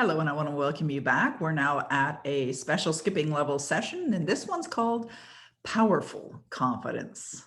Hello, and I want to welcome you back. We're now at a special skipping level session, and this one's called Powerful Confidence.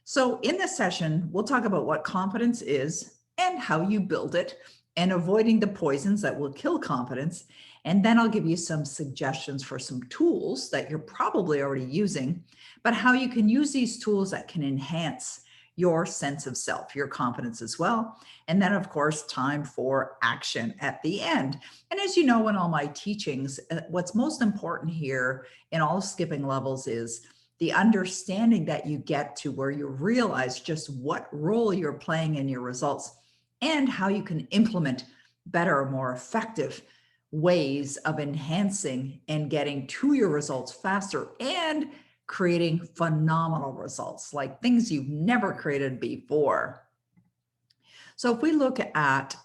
So, in this session, we'll talk about what confidence is and how you build it, and avoiding the poisons that will kill confidence. And then I'll give you some suggestions for some tools that you're probably already using, but how you can use these tools that can enhance your sense of self, your confidence as well. And then, of course, time for action at the end. And as you know, in all my teachings, what's most important here in all skipping levels is the understanding that you get to where you realize just what role you're playing in your results and how you can implement better, more effective ways of enhancing and getting to your results faster and creating phenomenal results, like things you've never created before. So if we look at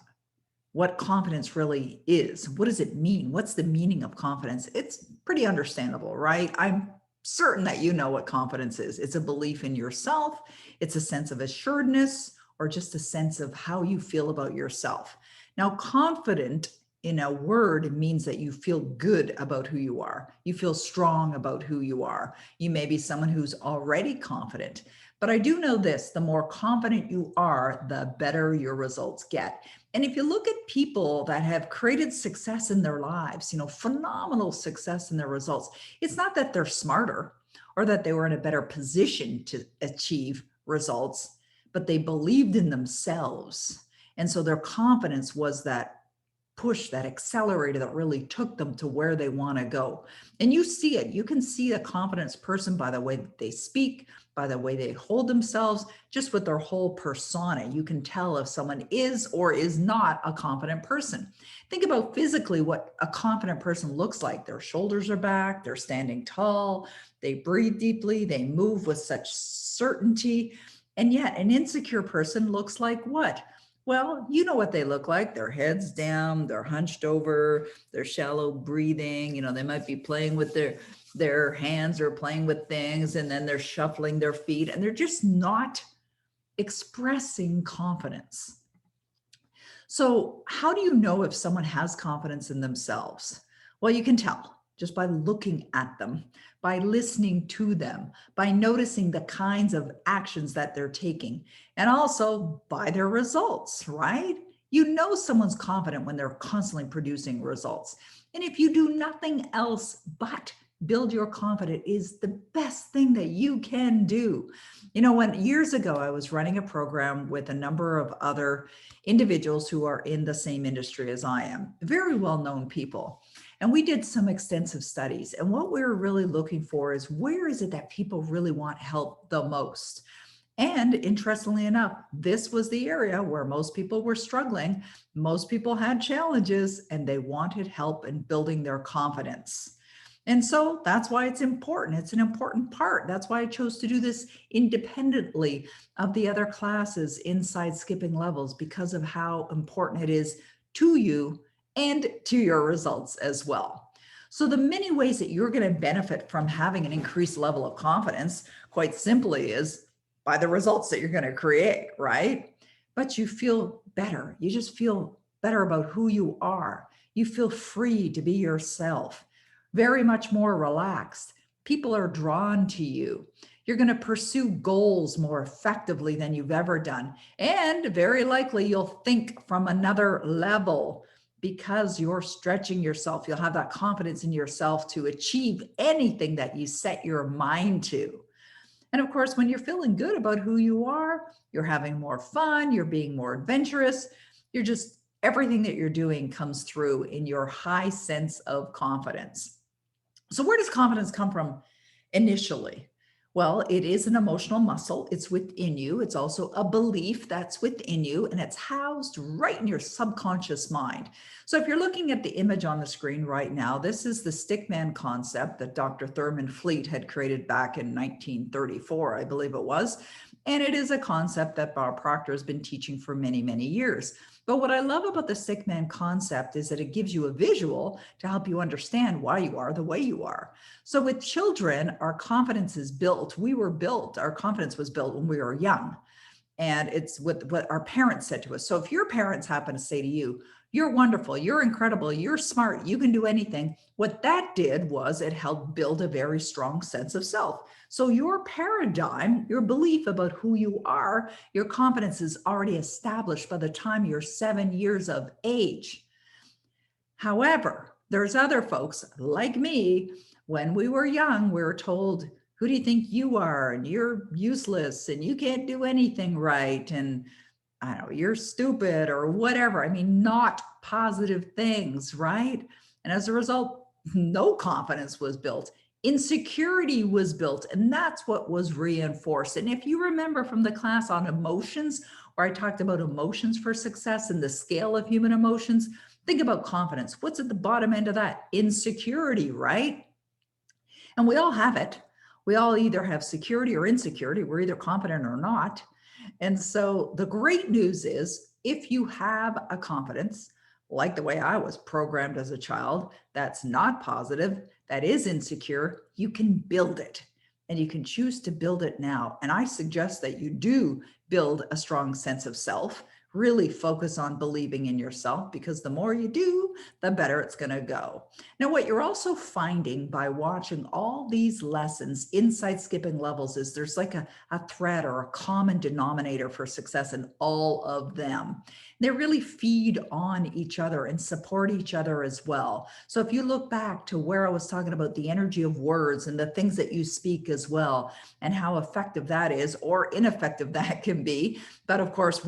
what confidence really is, what does it mean? What's the meaning of confidence? It's pretty understandable, right? I'm certain that you know what confidence is. It's a belief in yourself. It's a sense of assuredness or just a sense of how you feel about yourself. Now, confident in a word means that you feel good about who you are. You feel strong about who you are. You may be someone who's already confident. But I do know this, the more confident you are, the better your results get. And if you look at people that have created success in their lives, phenomenal success in their results, it's not that they're smarter or that they were in a better position to achieve results, but they believed in themselves. And so their confidence was that push, that accelerator that really took them to where they want to go. And you see it. You can see a confident person by the way that they speak, by the way they hold themselves, just with their whole persona. You can tell if someone is or is not a confident person. Think about physically what a confident person looks like. Their shoulders are back, they're standing tall, they breathe deeply, they move with such certainty. And yet an insecure person looks like what? Well, you know what they look like. Their heads down, they're hunched over, they're shallow breathing. They might be playing with their hands or playing with things, and then they're shuffling their feet, and they're just not expressing confidence. So how do you know if someone has confidence in themselves? Well, you can tell just by looking at them, by listening to them, by noticing the kinds of actions that they're taking, and also by their results, right? You know someone's confident when they're constantly producing results. And if you do nothing else but build your confidence, is the best thing that you can do. When years ago I was running a program with a number of other individuals who are in the same industry as I am, very well-known people. And we did some extensive studies. And what we were really looking for is where is it that people really want help the most? And interestingly enough, this was the area where most people were struggling. Most people had challenges and they wanted help in building their confidence. And so that's why it's important. It's an important part. That's why I chose to do this independently of the other classes inside skipping levels, because of how important it is to you and to your results as well. So the many ways that you're going to benefit from having an increased level of confidence, quite simply, is by the results that you're going to create, right? But you feel better. You just feel better about who you are. You feel free to be yourself, very much more relaxed. People are drawn to you. You're going to pursue goals more effectively than you've ever done. And very likely you'll think from another level because you're stretching yourself. You'll have that confidence in yourself to achieve anything that you set your mind to. And of course, when you're feeling good about who you are, you're having more fun, you're being more adventurous, you're just, everything that you're doing comes through in your high sense of confidence. So where does confidence come from initially? Well, it is an emotional muscle. It's within you. It's also a belief that's within you, and it's housed right in your subconscious mind. So if you're looking at the image on the screen right now, this is the stickman concept that Dr. Thurman Fleet had created back in 1934, I believe it was. And it is a concept that Bob Proctor has been teaching for many, many years. But what I love about the stickman concept is that it gives you a visual to help you understand why you are the way you are. So with children, our confidence is built. Our confidence was built when we were young. And it's what our parents said to us. So if your parents happen to say to you, you're wonderful, you're incredible, you're smart, you can do anything, what that did was it helped build a very strong sense of self. So your paradigm, your belief about who you are, your confidence is already established by the time you're 7 years of age. However, there's other folks like me. When we were young, we were told, who do you think you are? And you're useless and you can't do anything right. And I don't know, you're stupid or whatever. I mean, not positive things, right? And as a result, no confidence was built. Insecurity was built, and that's what was reinforced. And if you remember from the class on emotions, where I talked about emotions for success and the scale of human emotions, think about confidence. What's at the bottom end of that? Insecurity, right? And we all have it. We all either have security or insecurity. We're either confident or not. And so the great news is if you have a confidence, like the way I was programmed as a child, that's not positive, that is insecure, you can build it. And you can choose to build it now. And I suggest that you do build a strong sense of self. Really focus on believing in yourself, because the more you do, the better it's going to go. Now, what you're also finding by watching all these lessons inside skipping levels is there's like a thread or a common denominator for success in all of them. They really feed on each other and support each other as well. So if you look back to where I was talking about the energy of words and the things that you speak as well, and how effective that is or ineffective that can be, but of course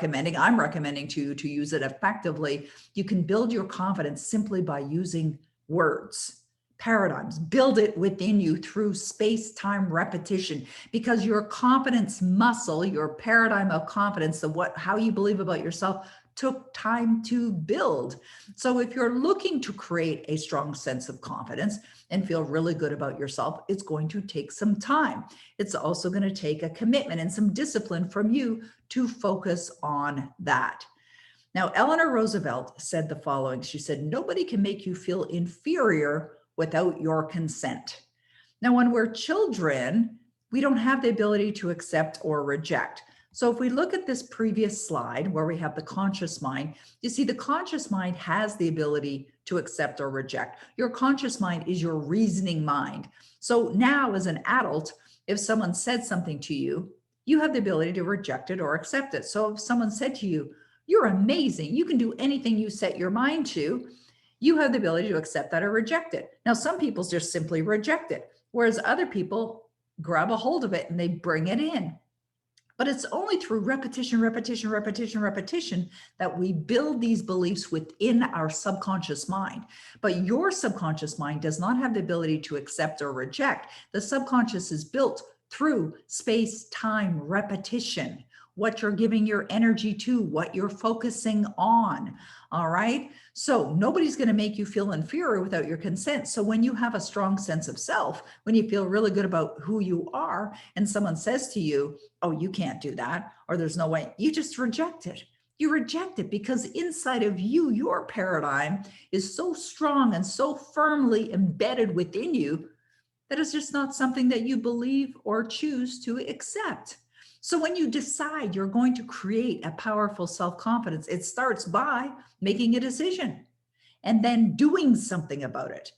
I'm recommending to use it effectively. You can build your confidence simply by using words, paradigms, build it within you through space-time repetition, because your confidence muscle, your paradigm of confidence, how you believe about yourself, took time to build. So if you're looking to create a strong sense of confidence and feel really good about yourself, it's going to take some time. It's also going to take a commitment and some discipline from you to focus on that. Now, Eleanor Roosevelt said the following. She said, nobody can make you feel inferior without your consent. Now, when we're children, we don't have the ability to accept or reject. So if we look at this previous slide where we have the conscious mind, you see the conscious mind has the ability to accept or reject. Your conscious mind is your reasoning mind. So now as an adult, if someone said something to you, you have the ability to reject it or accept it. So if someone said to you, you're amazing, you can do anything you set your mind to, you have the ability to accept that or reject it. Now, some people just simply reject it, whereas other people grab a hold of it and they bring it in. But it's only through repetition that we build these beliefs within our subconscious mind. But your subconscious mind does not have the ability to accept or reject. The subconscious is built through space-time repetition, what you're giving your energy to, what you're focusing on. All right. So nobody's going to make you feel inferior without your consent. So when you have a strong sense of self, when you feel really good about who you are, and someone says to you, oh, you can't do that, or there's no way, you just reject it. You reject it because inside of you, your paradigm is so strong and so firmly embedded within you that it's just not something that you believe or choose to accept. So when you decide you're going to create a powerful self-confidence, it starts by making a decision and then doing something about it.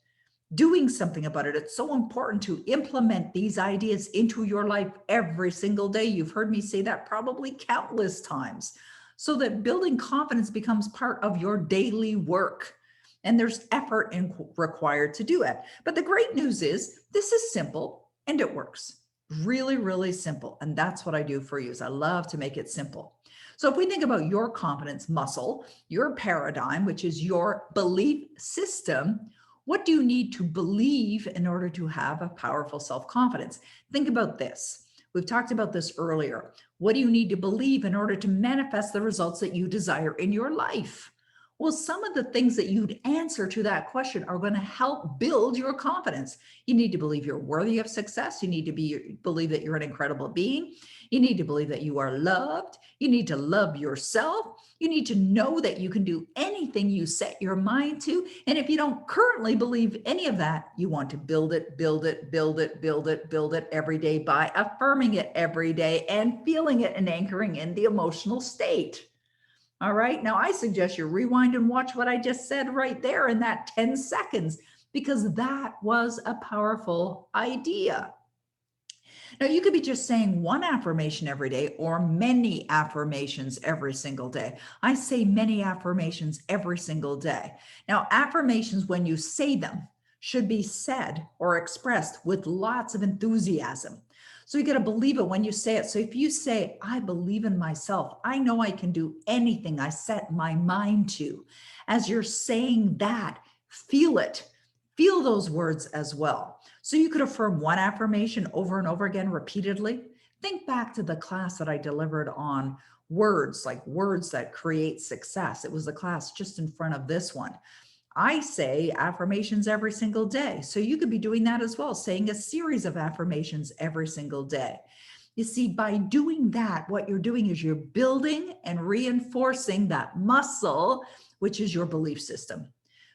Doing something about it. It's so important to implement these ideas into your life every single day. You've heard me say that probably countless times, so that building confidence becomes part of your daily work. And there's effort required to do it. But the great news is this is simple and it works. Really, really simple. And that's what I do for you, is I love to make it simple. So if we think about your confidence muscle, your paradigm, which is your belief system, what do you need to believe in order to have a powerful self-confidence? Think about this. We've talked about this earlier. What do you need to believe in order to manifest the results that you desire in your life? Well, some of the things that you'd answer to that question are going to help build your confidence. You need to believe you're worthy of success. You need to believe that you're an incredible being. You need to believe that you are loved. You need to love yourself. You need to know that you can do anything you set your mind to. And if you don't currently believe any of that, you want to build it, build it, build it, build it, build it every day by affirming it every day and feeling it and anchoring in the emotional state. All right. Now, I suggest you rewind and watch what I just said right there in that 10 seconds, because that was a powerful idea. Now, you could be just saying one affirmation every day or many affirmations every single day. I say many affirmations every single day. Now, affirmations, when you say them, should be said or expressed with lots of enthusiasm. So you got to believe it when you say it. So if you say, I believe in myself, I know I can do anything I set my mind to. As you're saying that, feel it. Feel those words as well. So you could affirm one affirmation over and over again repeatedly. Think back to the class that I delivered on words, like words that create success. It was the class just in front of this one. I say affirmations every single day. So you could be doing that as well, saying a series of affirmations every single day. You see, by doing that, what you're doing is you're building and reinforcing that muscle, which is your belief system,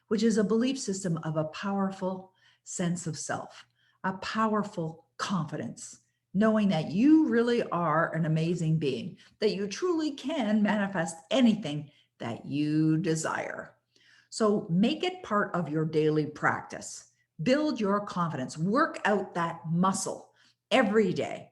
which is a belief system of a powerful sense of self, a powerful confidence, knowing that you really are an amazing being, that you truly can manifest anything that you desire. So make it part of your daily practice. Build your confidence, work out that muscle every day.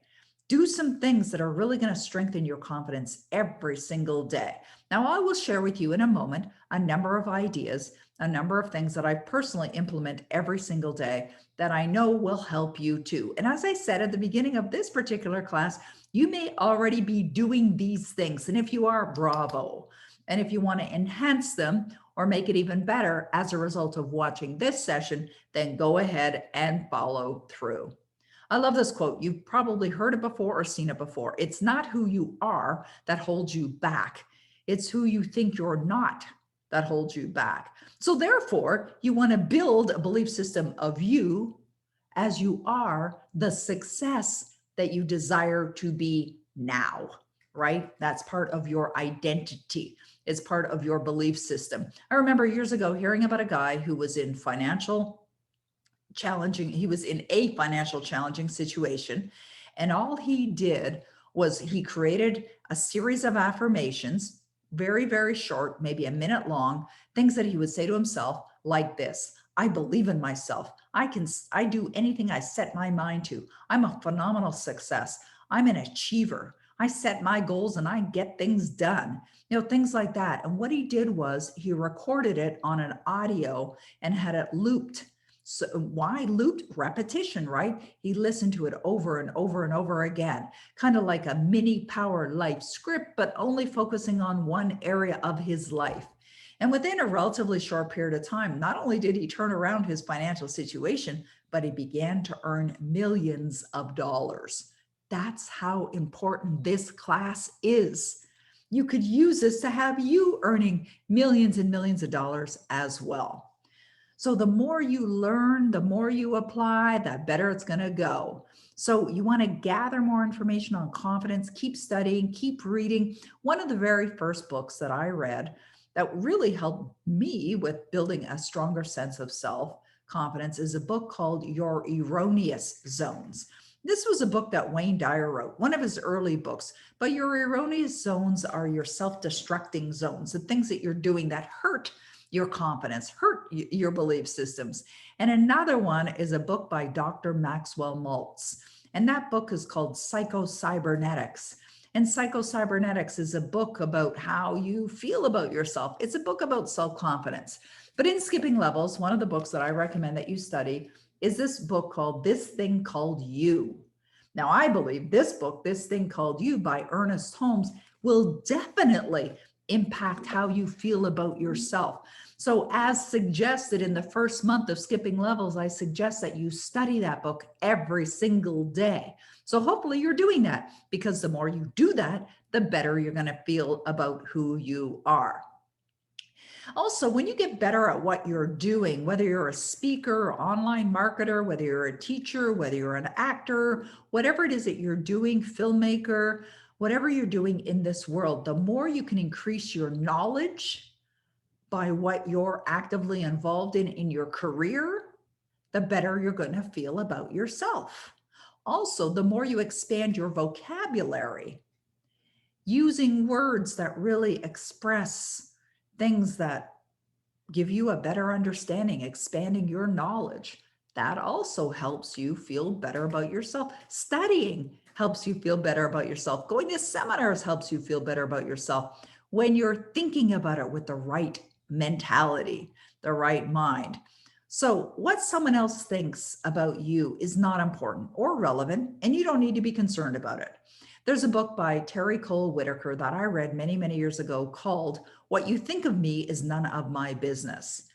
Do some things that are really going to strengthen your confidence every single day. Now, I will share with you in a moment a number of ideas, a number of things that I personally implement every single day that I know will help you too. And as I said at the beginning of this particular class, you may already be doing these things. And if you are, bravo. And if you want to enhance them or make it even better as a result of watching this session, then go ahead and follow through. I love this quote. You've probably heard it before or seen it before. It's not who you are that holds you back. It's who you think you're not that holds you back. So therefore, you want to build a belief system of you as you are the success that you desire to be now, right? That's part of your identity. It's part of your belief system. I remember years ago hearing about a guy who was in he was in a financial challenging situation. And all he did was he created a series of affirmations, very, very short, maybe a minute long, things that he would say to himself like this: I believe in myself. I do anything I set my mind to. I'm a phenomenal success. I'm an achiever. I set my goals and I get things done. Things like that. And what he did was he recorded it on an audio and had it looped. So why looped? Repetition, right? He listened to it over and over and over again, kind of like a mini power life script, but only focusing on one area of his life. And within a relatively short period of time, not only did he turn around his financial situation, but he began to earn millions of dollars. That's how important this class is. You could use this to have you earning millions and millions of dollars as well. So the more you learn, the more you apply, the better it's going to go. So you want to gather more information on confidence, keep studying, keep reading. One of the very first books that I read that really helped me with building a stronger sense of self-confidence is a book called Your Erroneous Zones. This was a book that Wayne Dyer wrote, one of his early books, but your erroneous zones are your self-destructing zones, the things that you're doing that hurt your confidence, hurt your belief systems. And another one is a book by Dr. Maxwell Maltz. And that book is called Psycho-Cybernetics. And Psycho-Cybernetics is a book about how you feel about yourself. It's a book about self-confidence. But in Skipping Levels, one of the books that I recommend that you study is this book called This Thing Called You. Now, I believe this book, This Thing Called You by Ernest Holmes, will definitely impact how you feel about yourself. So as suggested in the first month of Skipping Levels, I suggest that you study that book every single day. So hopefully you're doing that, because the more you do that, the better you're going to feel about who you are. Also, when you get better at what you're doing, whether you're a speaker, online marketer, whether you're a teacher, whether you're an actor, whatever it is that you're doing, filmmaker, whatever you're doing in this world, the more you can increase your knowledge by what you're actively involved in your career, the better you're going to feel about yourself. Also, the more you expand your vocabulary, using words that really express things that give you a better understanding, expanding your knowledge, that also helps you feel better about yourself. Studying helps you feel better about yourself. Going to seminars helps you feel better about yourself when you're thinking about it with the right mentality, the right mind. So what someone else thinks about you is not important or relevant, and you don't need to be concerned about it. There's a book by Terry Cole Whitaker that I read many, many years ago called What You Think of Me Is None of My Business.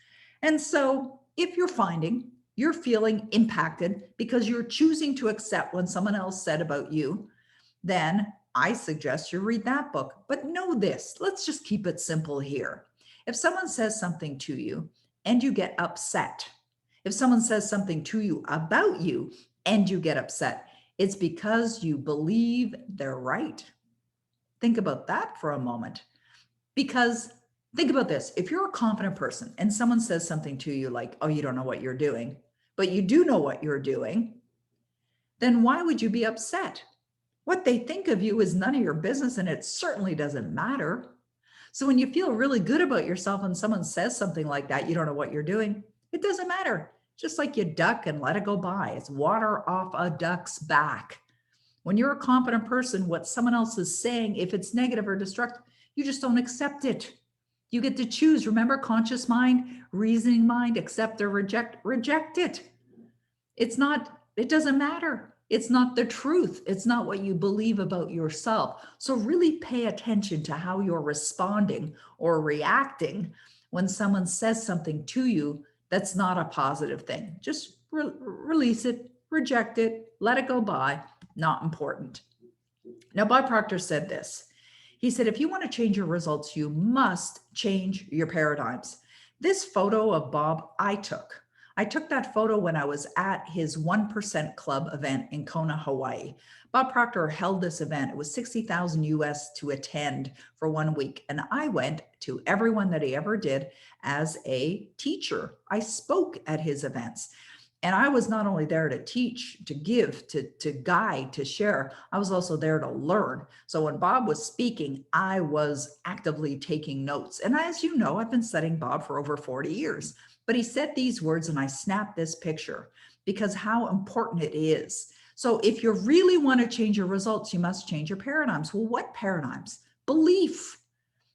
And so if you're finding you're feeling impacted because you're choosing to accept what someone else said about you, then I suggest you read that book. But know this, let's just keep it simple here. If someone says something to you and you get upset, if someone says something to you about you and you get upset, it's because you believe they're right. Think about that for a moment. Because think about this, if you're a confident person and someone says something to you like, oh, you don't know what you're doing, but you do know what you're doing, then why would you be upset? What they think of you is none of your business, and it certainly doesn't matter. So when you feel really good about yourself and someone says something like that, you don't know what you're doing, it doesn't matter. Just like you duck and let it go by. It's water off a duck's back. When you're a confident person, what someone else is saying, if it's negative or destructive, you just don't accept it. You get to choose. Remember, conscious mind, reasoning mind, accept or reject it. It doesn't matter. It's not the truth. It's not what you believe about yourself. So really pay attention to how you're responding or reacting when someone says something to you that's not a positive thing. Just release it, reject it, let it go by. Not important. Now, Bob Proctor said this. He said, if you want to change your results, you must change your paradigms. This photo of Bob I took that photo when I was at his 1% Club event in Kona, Hawaii. Bob Proctor held this event. It was $60,000 US to attend for 1 week. And I went to every one that he ever did as a teacher. I spoke at his events. And I was not only there to teach, to give, to guide, to share, I was also there to learn. So when Bob was speaking, I was actively taking notes. And as you know, I've been studying Bob for over 40 years. But he said these words and I snapped this picture because how important it is. So if you really want to change your results, you must change your paradigms. Well, what paradigms? Belief,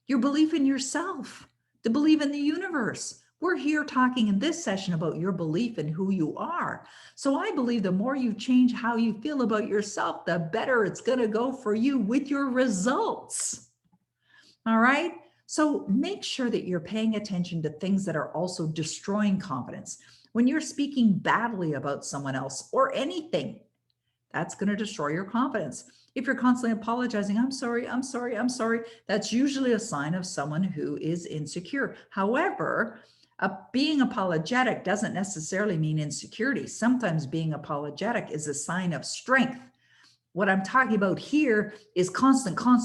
your belief in yourself, to believe in the universe. We're here talking in this session about your belief in who you are. So I believe the more you change how you feel about yourself, the better it's going to go for you with your results. All right. So make sure that you're paying attention to things that are also destroying confidence. When you're speaking badly about someone else or anything, that's going to destroy your confidence. If you're constantly apologizing, I'm sorry, I'm sorry, I'm sorry, that's usually a sign of someone who is insecure. However, being apologetic doesn't necessarily mean insecurity. Sometimes being apologetic is a sign of strength. What I'm talking about here is constant. I'm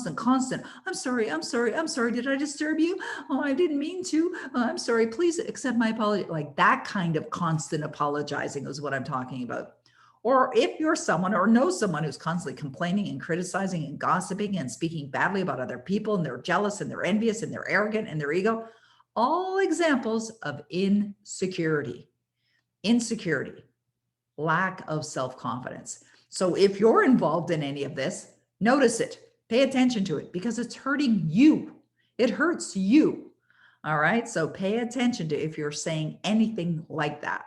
sorry, I'm sorry, I'm sorry. Did I disturb you? Oh, I didn't mean to. I'm sorry. Please accept my apology. Like that kind of constant apologizing is what I'm talking about. Or if you're someone or know someone who's constantly complaining and criticizing and gossiping and speaking badly about other people, and they're jealous and they're envious and they're arrogant and their ego, all examples of insecurity, lack of self-confidence. So if you're involved in any of this, notice it, pay attention to it because it's hurting you. It hurts you. All right. So pay attention to if you're saying anything like that.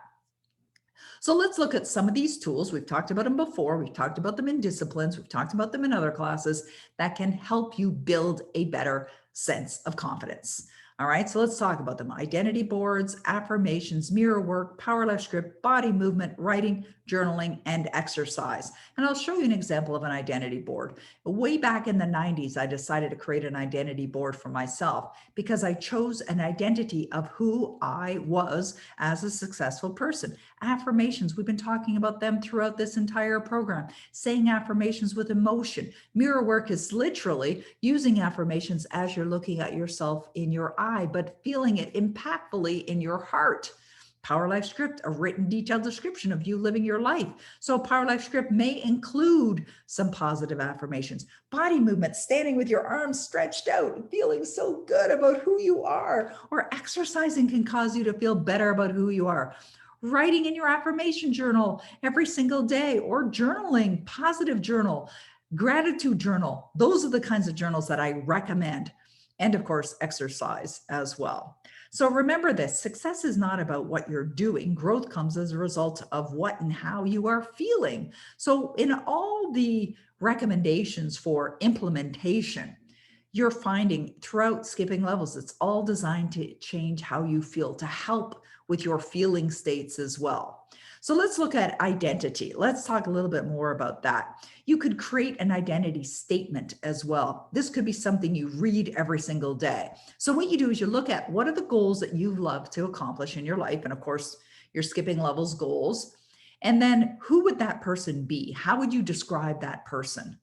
So let's look at some of these tools. We've talked about them before. We've talked about them in disciplines. We've talked about them in other classes that can help you build a better sense of confidence. All right, so let's talk about them. Identity boards, affirmations, mirror work, power life script, body movement, writing, journaling, and exercise. And I'll show you an example of an identity board. Way back in the 90s, I decided to create an identity board for myself because I chose an identity of who I was as a successful person. Affirmations, we've been talking about them throughout this entire program. Saying affirmations with emotion. Mirror work is literally using affirmations as you're looking at yourself in your eye, but feeling it impactfully in your heart. Power Life Script, a written detailed description of you living your life. So Power Life Script may include some positive affirmations. Body movement, standing with your arms stretched out, feeling so good about who you are, or exercising can cause you to feel better about who you are. Writing in your affirmation journal every single day, or journaling, positive journal, gratitude journal. Those are the kinds of journals that I recommend. And of course, exercise as well. So remember this, success is not about what you're doing. Growth comes as a result of what and how you are feeling. So in all the recommendations for implementation, you're finding throughout skipping levels, it's all designed to change how you feel, to help with your feeling states as well. So let's look at identity. Let's talk a little bit more about that. You could create an identity statement as well. This could be something you read every single day. So what you do is you look at what are the goals that you love to accomplish in your life. And of course, your skipping levels goals. And then who would that person be? How would you describe that person?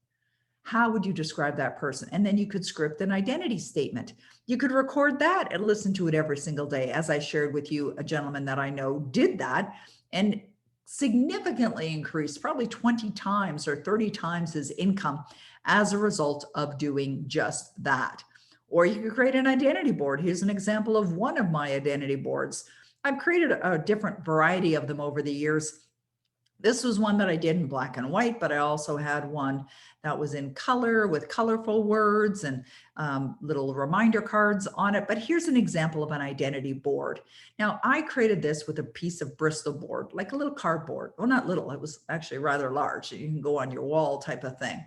How would you describe that person? And then you could script an identity statement. You could record that and listen to it every single day. As I shared with you, a gentleman that I know did that and significantly increased, probably 20 times or 30 times his income as a result of doing just that. Or you could create an identity board. Here's an example of one of my identity boards. I've created a different variety of them over the years. This was one that I did in black and white, but I also had one that was in color with colorful words and little reminder cards on it. But here's an example of an identity board. Now, I created this with a piece of Bristol board, like a little cardboard. Well, not little, it was actually rather large. You can go on your wall type of thing.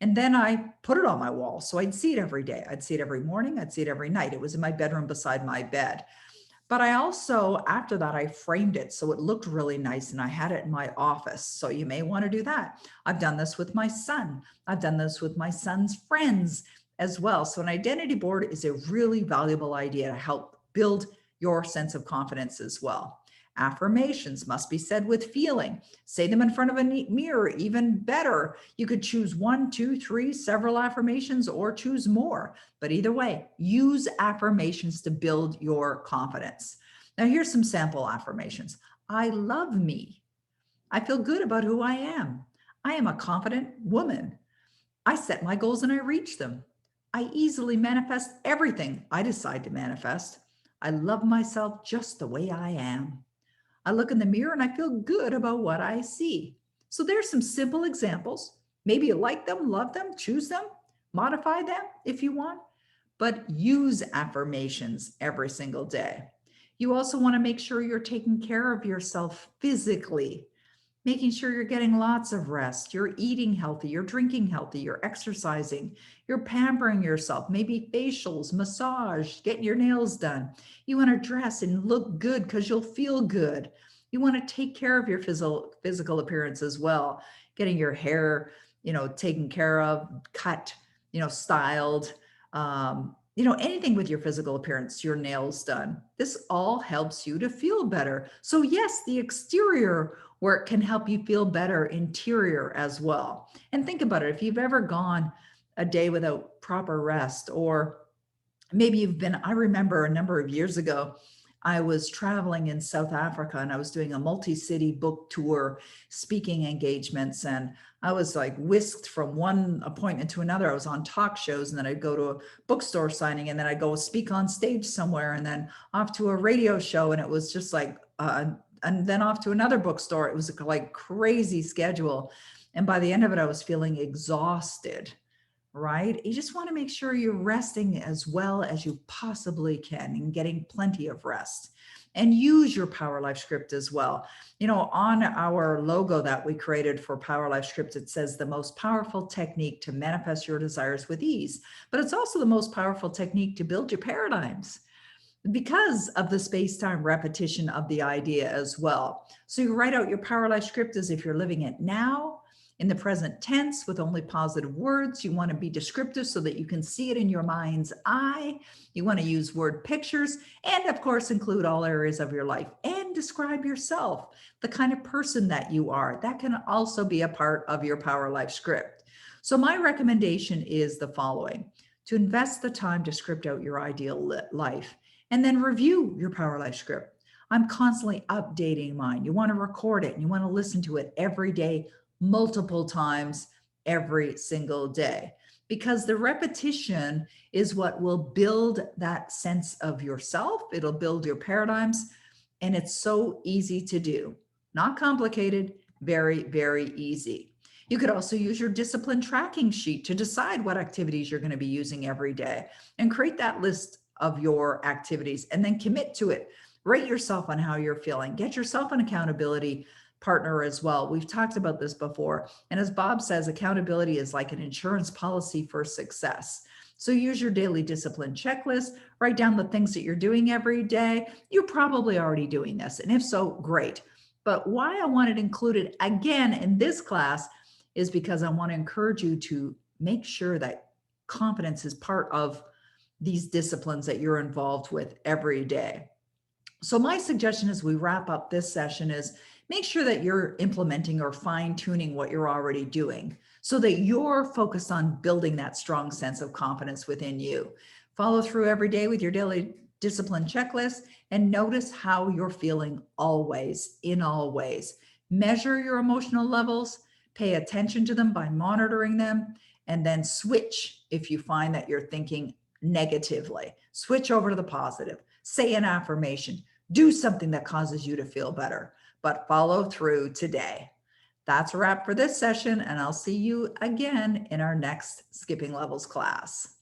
And then I put it on my wall. So I'd see it every day. I'd see it every morning. I'd see it every night. It was in my bedroom beside my bed. But I also, after that, I framed it so it looked really nice and I had it in my office. So you may want to do that. I've done this with my son. I've done this with my son's friends as well. So an identity board is a really valuable idea to help build your sense of confidence as well. Affirmations must be said with feeling. Say them in front of a mirror, even better. You could choose 1, 2, 3, several affirmations, or choose more. But either way, use affirmations to build your confidence. Now, here's some sample affirmations. I love me. I feel good about who I am. I am a confident woman. I set my goals and I reach them. I easily manifest everything I decide to manifest. I love myself just the way I am. I look in the mirror and I feel good about what I see. So there's some simple examples. Maybe you like them, love them, choose them, modify them if you want, but use affirmations every single day. You also want to make sure you're taking care of yourself physically, making sure you're getting lots of rest, you're eating healthy, you're drinking healthy, you're exercising, you're pampering yourself, maybe facials, massage, getting your nails done. You want to dress and look good because you'll feel good. You want to take care of your physical appearance as well, getting your hair, taken care of, cut, styled, anything with your physical appearance, your nails done. This all helps you to feel better. So yes, the exterior work can help you feel better interior as well. And think about it. If you've ever gone a day without proper rest, or maybe I remember a number of years ago, I was traveling in South Africa and I was doing a multi-city book tour, speaking engagements, and I was like whisked from one appointment to another. I was on talk shows, and then I'd go to a bookstore signing, and then I'd go speak on stage somewhere, and then off to a radio show. And it was just like, and then off to another bookstore. It was like crazy schedule. And by the end of it, I was feeling exhausted, right? You just want to make sure you're resting as well as you possibly can and getting plenty of rest. And use your Power Life script as well. On our logo that we created for Power Life script, it says the most powerful technique to manifest your desires with ease, but it's also the most powerful technique to build your paradigms. because of the space-time repetition of the idea as well. So you write out your power life script as if you're living it now, in the present tense with only positive words. You want to be descriptive so that you can see it in your mind's eye. You want to use word pictures and, of course, include all areas of your life and describe yourself, the kind of person that you are. That can also be a part of your power life script. So my recommendation is the following: to invest the time to script out your ideal life and then review your power life script. I'm constantly updating mine. You want to record it and you want to listen to it every day, multiple times every single day, because the repetition is what will build that sense of yourself. It'll build your paradigms, and it's so easy to do. Not complicated, very, very easy. You could also use your discipline tracking sheet to decide what activities you're going to be using every day and create that list of your activities and then commit to it. Rate yourself on how you're feeling. Get yourself an accountability partner as well. We've talked about this before. And as Bob says, accountability is like an insurance policy for success. So use your daily discipline checklist, write down the things that you're doing every day. You're probably already doing this, and if so, great. But why I want it included again in this class is because I want to encourage you to make sure that confidence is part of these disciplines that you're involved with every day. So my suggestion as we wrap up this session is make sure that you're implementing or fine-tuning what you're already doing so that you're focused on building that strong sense of confidence within you. Follow through every day with your daily discipline checklist and notice how you're feeling always, in all ways. Measure your emotional levels, pay attention to them by monitoring them, and then switch if you find that you're thinking negatively. Switch over to the positive. Say an affirmation. Do something that causes you to feel better, but follow through today. That's a wrap for this session, and I'll see you again in our next Skipping Levels class.